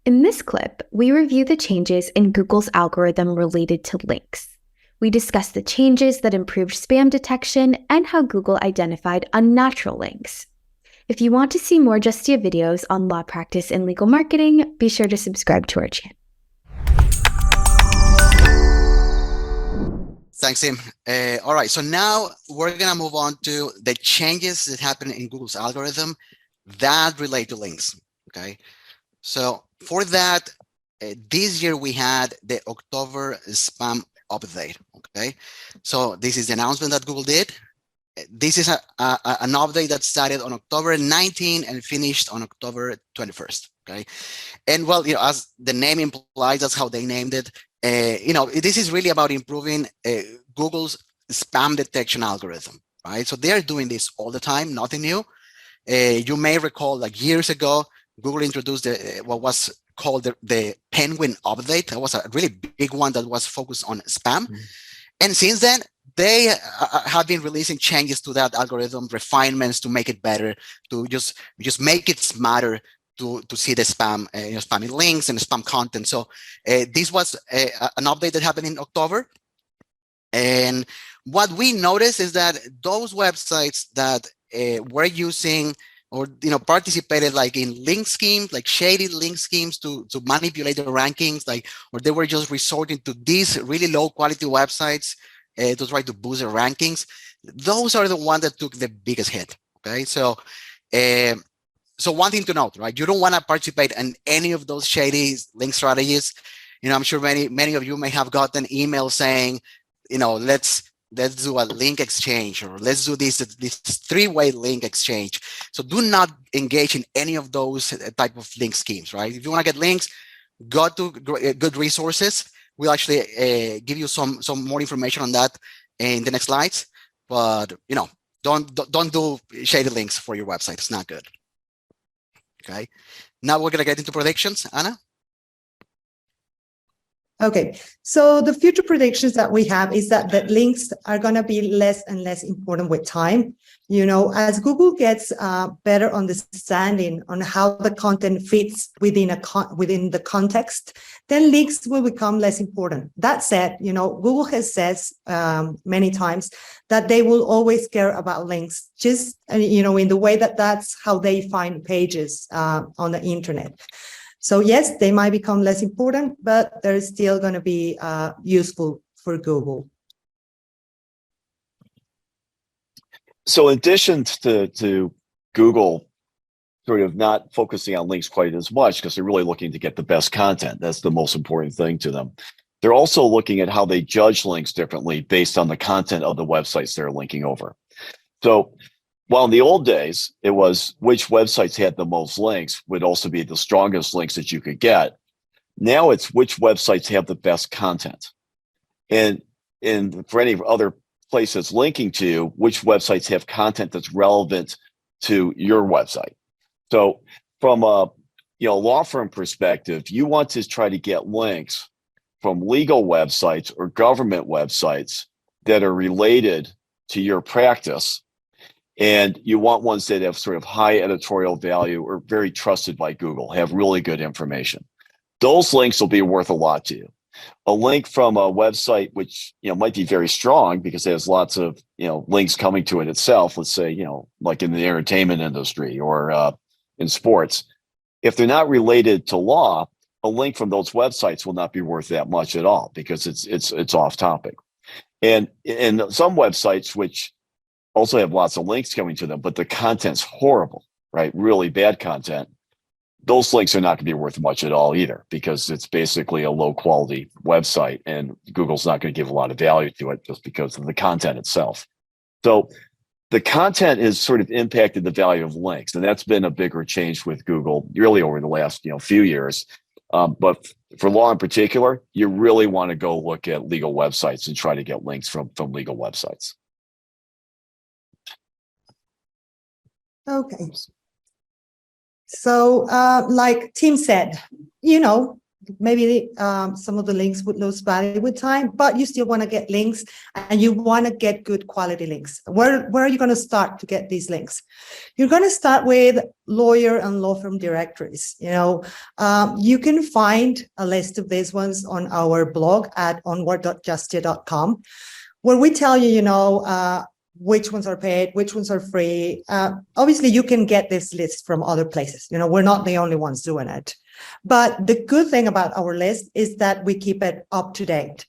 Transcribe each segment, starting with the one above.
In this clip, we review the changes in Google's algorithm related to links. We discuss the changes that improved spam detection and how Google identified unnatural links. If you want to see more Justia videos on law practice and legal marketing, be sure to subscribe to our channel. Thanks, Tim. All right, so now we're going to move on to the changes that happen in Google's algorithm that relate to links, okay? So for that, this year we had the October spam update, okay? So this is the announcement that Google did. This is an update that started on October 19 and finished on October 21st, okay? And well, as the name implies, that's how they named it. This is really about improving Google's spam detection algorithm, right? So they're doing this all the time, nothing new. You may recall, like years ago, Google introduced what was called the Penguin update. That was a really big one that was focused on spam. And since then, they have been releasing changes to that algorithm, refinements to make it better, to just make it smarter to see the spam, spamming links and spam content. So this was an update that happened in October. And what we noticed is that those websites that were using or participated like in link schemes, like shady link schemes to manipulate the rankings, or they were just resorting to these really low quality websites to try to boost their rankings. Those are the ones that took the biggest hit. Okay, so one thing to note, right? You don't want to participate in any of those shady link strategies. I'm sure many of you may have gotten emails saying, let's do a link exchange, or let's do this three-way link exchange. So do not engage in any of those type of link schemes, right? If you want to get links, go to good resources. We'll actually give you some more information on that in the next slides. But don't do shady links for your website. It's not good. Okay. Now we're gonna get into predictions, Anna. Okay, so the future predictions that we have is that the links are going to be less and less important with time. As Google gets better understanding on how the content fits within the context, then links will become less important. That said, Google has said many times that they will always care about links, just in the way that that's how they find pages on the internet. So yes, they might become less important, but they're still going to be useful for Google. So in addition to Google sort of not focusing on links quite as much, because they're really looking to get the best content, that's the most important thing to them. They're also looking at how they judge links differently based on the content of the websites they're linking over. So while in the old days, it was which websites had the most links would also be the strongest links that you could get. Now it's which websites have the best content. And for any other places linking to, which websites have content that's relevant to your website. So from a law firm perspective, you want to try to get links from legal websites or government websites that are related to your practice. And you want ones that have sort of high editorial value or very trusted by Google, have really good information. Those links will be worth a lot to you. A link from a website which might be very strong because it has lots of links coming to it itself, let's say like in the entertainment industry or in sports, if they're not related to law, a link from those websites will not be worth that much at all because it's off topic. And some websites which also have lots of links coming to them, but the content's horrible, right? Really bad content. Those links are not going to be worth much at all either, because it's basically a low quality website and Google's not going to give a lot of value to it just because of the content itself. So the content has sort of impacted the value of links, and that's been a bigger change with Google really over the last few years. But for law in particular, you really want to go look at legal websites and try to get links from legal websites. Okay. So like Tim said, maybe some of the links would lose value with time, but you still want to get links and you want to get good quality links. Where are you going to start to get these links? You're going to start with lawyer and law firm directories. You can find a list of these ones on our blog at onward.justia.com, where we tell you, which ones are paid, which ones are free. Obviously, you can get this list from other places. We're not the only ones doing it. But the good thing about our list is that we keep it up to date.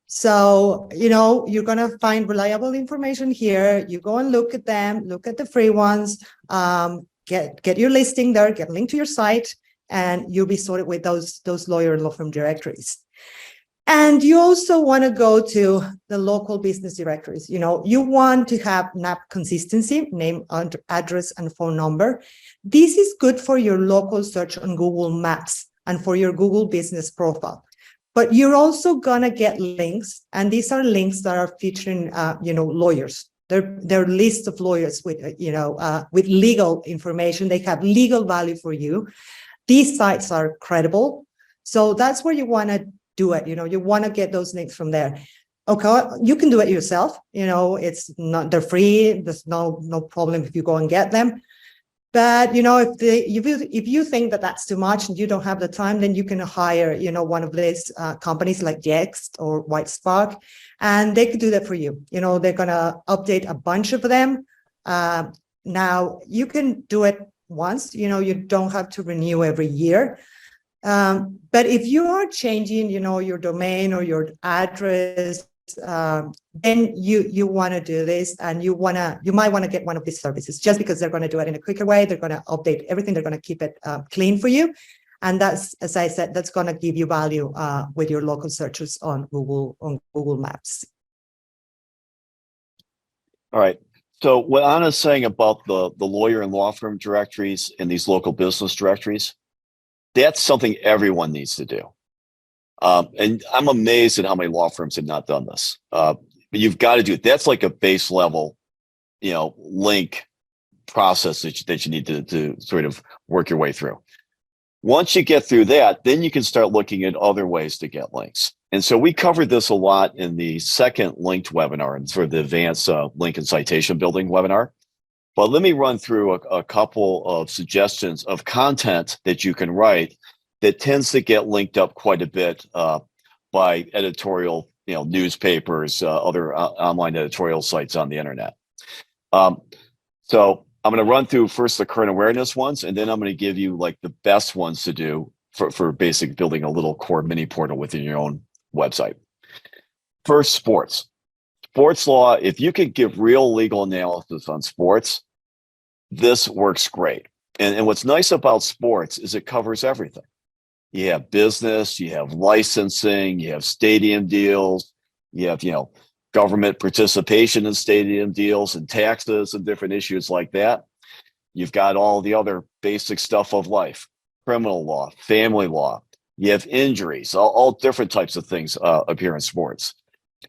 So, you're going to find reliable information here. You go and look at them, look at the free ones, get your listing there, get a link to your site, and you'll be sorted with those lawyer and law firm directories. And you also want to go to the local business directories. You want to have NAP consistency, name, address, and phone number. This is good for your local search on Google Maps and for your Google business profile. But you're also going to get links, and these are links that are featuring, lawyers. They're list of lawyers with legal information. They have legal value for you. These sites are credible. So that's where you want to do it. You want to get those links from there. Okay, you can do it yourself. They're free. There's no problem if you go and get them. But if you think that that's too much and you don't have the time, then you can hire one of these companies like Yext or White Spark, and they could do that for you. They're gonna update a bunch of them. Now you can do it once. You don't have to renew every year. But if you are changing, your domain or your address, then you want to do this, and you might want to get one of these services just because they're going to do it in a quicker way. They're going to update everything. They're going to keep it clean for you. And that's, as I said, that's going to give you value with your local searches on Google Maps. All right. So what Anna's saying about the lawyer and law firm directories and these local business directories, that's something everyone needs to do. And I'm amazed at how many law firms have not done this. But you've got to do it. That's like a base level, link process that you need to sort of work your way through. Once you get through that, then you can start looking at other ways to get links. And so we covered this a lot in the second linked webinar and sort of the advanced link and citation building webinar. But let me run through a couple of suggestions of content that you can write that tends to get linked up quite a bit by editorial, newspapers, other online editorial sites on the internet. So I'm going to run through first the current awareness ones, and then I'm going to give you like the best ones to do for basic building a little core mini portal within your own website. First, sports. Sports law, if you could give real legal analysis on sports, this works great. And what's nice about sports is it covers everything. You have business, you have licensing, you have stadium deals, you have, government participation in stadium deals and taxes and different issues like that. You've got all the other basic stuff of life, criminal law, family law. You have injuries, all different types of things appear in sports.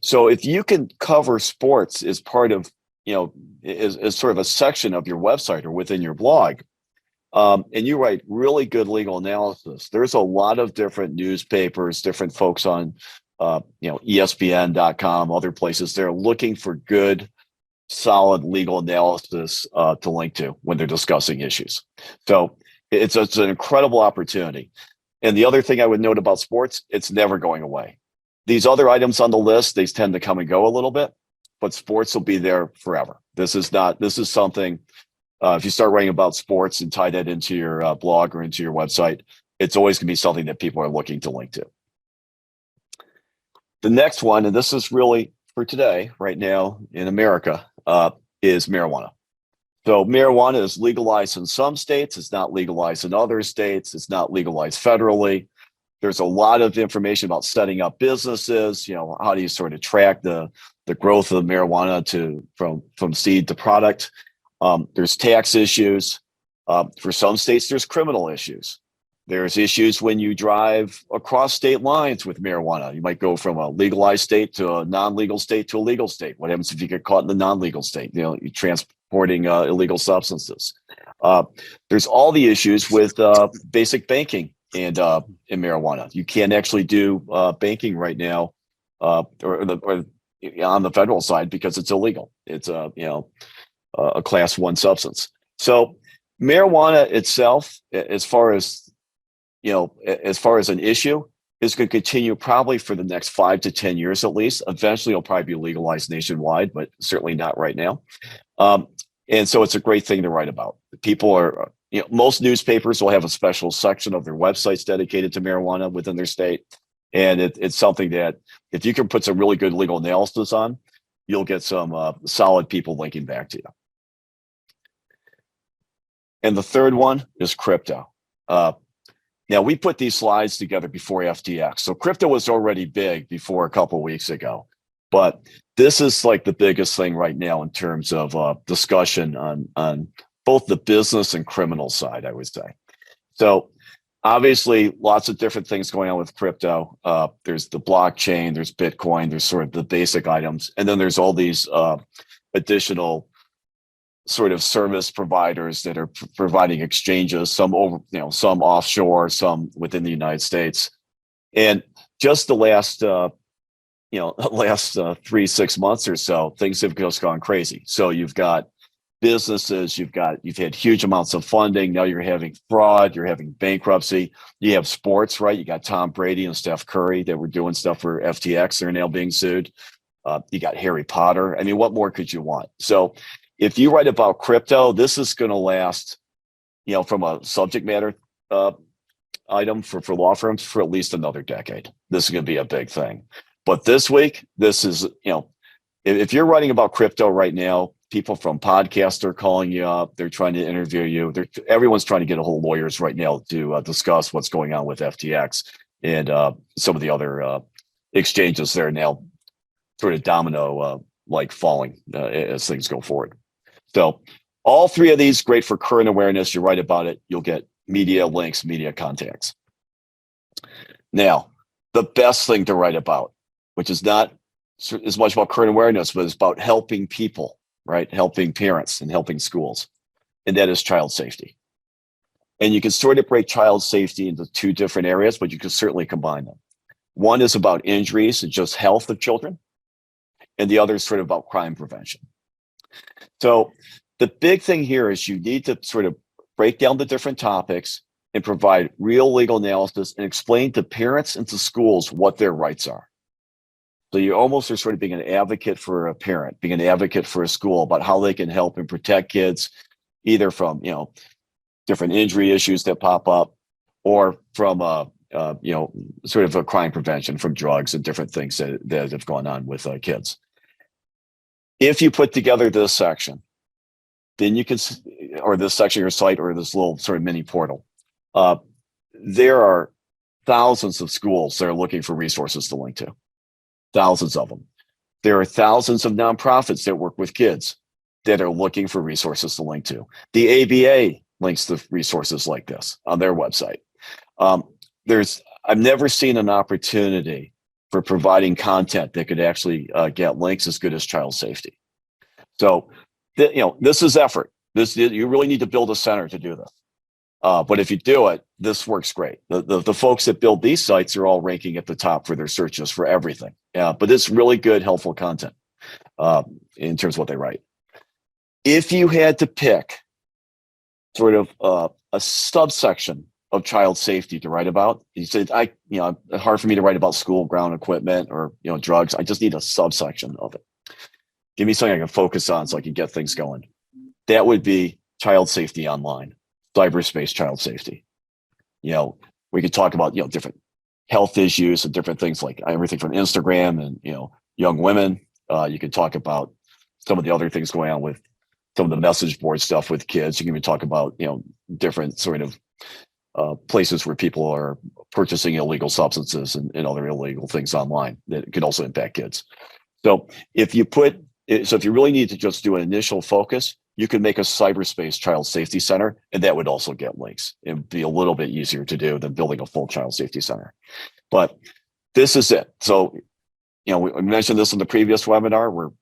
So if you can cover sports as part of, as sort of a section of your website or within your blog, and you write really good legal analysis, there's a lot of different newspapers, different folks on, ESPN.com, other places, they're looking for good, solid legal analysis to link to when they're discussing issues. So it's an incredible opportunity. And the other thing I would note about sports, it's never going away. These other items on the list, they tend to come and go a little bit, but sports will be there forever. This is something, if you start writing about sports and tie that into your blog or into your website, it's always going to be something that people are looking to link to. The next one, and this is really for today, right now in America, is marijuana. So marijuana is legalized in some states. It's not legalized in other states. It's not legalized federally. There's a lot of information about setting up businesses. How do you sort of track the growth of marijuana from seed to product? There's tax issues. For some states, there's criminal issues. There's issues when you drive across state lines with marijuana. You might go from a legalized state to a non-legal state to a legal state. What happens if you get caught in the non-legal state? You're transporting illegal substances. There's all the issues with basic banking and in marijuana. You can't actually do banking right now, or on the federal side because it's illegal. It's a class 1 substance. So marijuana itself, as far as an issue, is going to continue probably for the next 5 to 10 years at least. Eventually, it'll probably be legalized nationwide, but certainly not right now. And so it's a great thing to write about. People are, most newspapers will have a special section of their websites dedicated to marijuana within their state. And it's something that if you can put some really good legal analysis on, you'll get some solid people linking back to you. And the third one is crypto. Now, we put these slides together before FTX. So crypto was already big before a couple of weeks ago. But this is like the biggest thing right now in terms of discussion on both the business and criminal side, I would say. So obviously, lots of different things going on with crypto. There's the blockchain, there's Bitcoin, there's sort of the basic items. And then there's all these additional sort of service providers that are providing exchanges, some some offshore, some within the United States. And just the last 3-6 months or so, things have just gone crazy. So you've got businesses, you've had huge amounts of funding. Now you're having fraud, you're having bankruptcy. You have sports, right? You got Tom Brady and Steph Curry that were doing stuff for FTX. They're now being sued. You got Harry Potter. I mean, what more could you want? So if you write about crypto, this is going to last, from a subject matter item for law firms for at least another decade. This is going to be a big thing. But this week, this is, if you're writing about crypto right now, people from podcasts are calling you up. They're trying to interview you. Everyone's trying to get a hold of lawyers right now to discuss what's going on with FTX and some of the other exchanges that are now sort of domino like falling as things go forward. So all three of these, great for current awareness. You write about it, you'll get media links, media contacts. Now, the best thing to write about, which is not as much about current awareness, but it's about helping people, right? Helping parents and helping schools. And that is child safety. And you can sort of break child safety into 2 different areas, but you can certainly combine them. One is about injuries and just health of children. And the other is sort of about crime prevention. So the big thing here is you need to sort of break down the different topics and provide real legal analysis and explain to parents and to schools what their rights are. So you almost are sort of being an advocate for a parent, being an advocate for a school about how they can help and protect kids, either from, different injury issues that pop up or from, sort of a crime prevention from drugs and different things that have gone on with kids. If you put together this section, then you can, or this section of your site or this little sort of mini portal, there are thousands of schools that are looking for resources to link to. Thousands of them. There are thousands of nonprofits that work with kids that are looking for resources to link to. The ABA links to resources like this on their website. I've never seen an opportunity for providing content that could actually get links as good as child safety. So, this is effort. You really need to build a center to do this. But if you do it, this works great. The folks that build these sites are all ranking at the top for their searches for everything. But it's really good, helpful content in terms of what they write. If you had to pick sort of a subsection of child safety to write about, you said, it's hard for me to write about school ground equipment or drugs. I just need a subsection of it. Give me something I can focus on so I can get things going. That would be child safety online. Cyberspace child safety. We could talk about, different health issues and different things like everything from Instagram and, young women. You could talk about some of the other things going on with some of the message board stuff with kids. You can even talk about, different sort of places where people are purchasing illegal substances and other illegal things online that could also impact kids. So if you really need to just do an initial focus, you could make a cyberspace child safety center, and that would also get links. It would be a little bit easier to do than building a full child safety center. But this is it. So, we mentioned this in the previous webinar. We're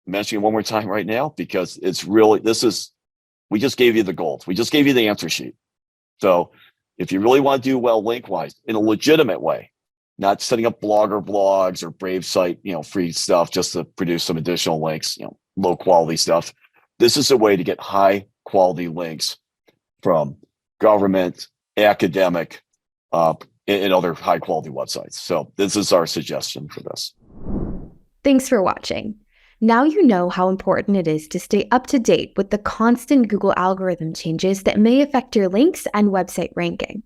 mentioning it one more time right now because it's really, we just gave you the gold. We just gave you the answer sheet. So If you really want to do well link-wise in a legitimate way, not setting up blogger blogs or Brave site, free stuff just to produce some additional links, low quality stuff. This is a way to get high quality links from government, academic, and other high quality websites. So this is our suggestion for this. Thanks for watching. Now you know how important it is to stay up to date with the constant Google algorithm changes that may affect your links and website ranking.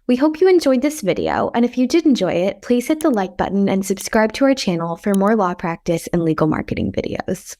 We hope you enjoyed this video, and if you did enjoy it, please hit the like button and subscribe to our channel for more law practice and legal marketing videos.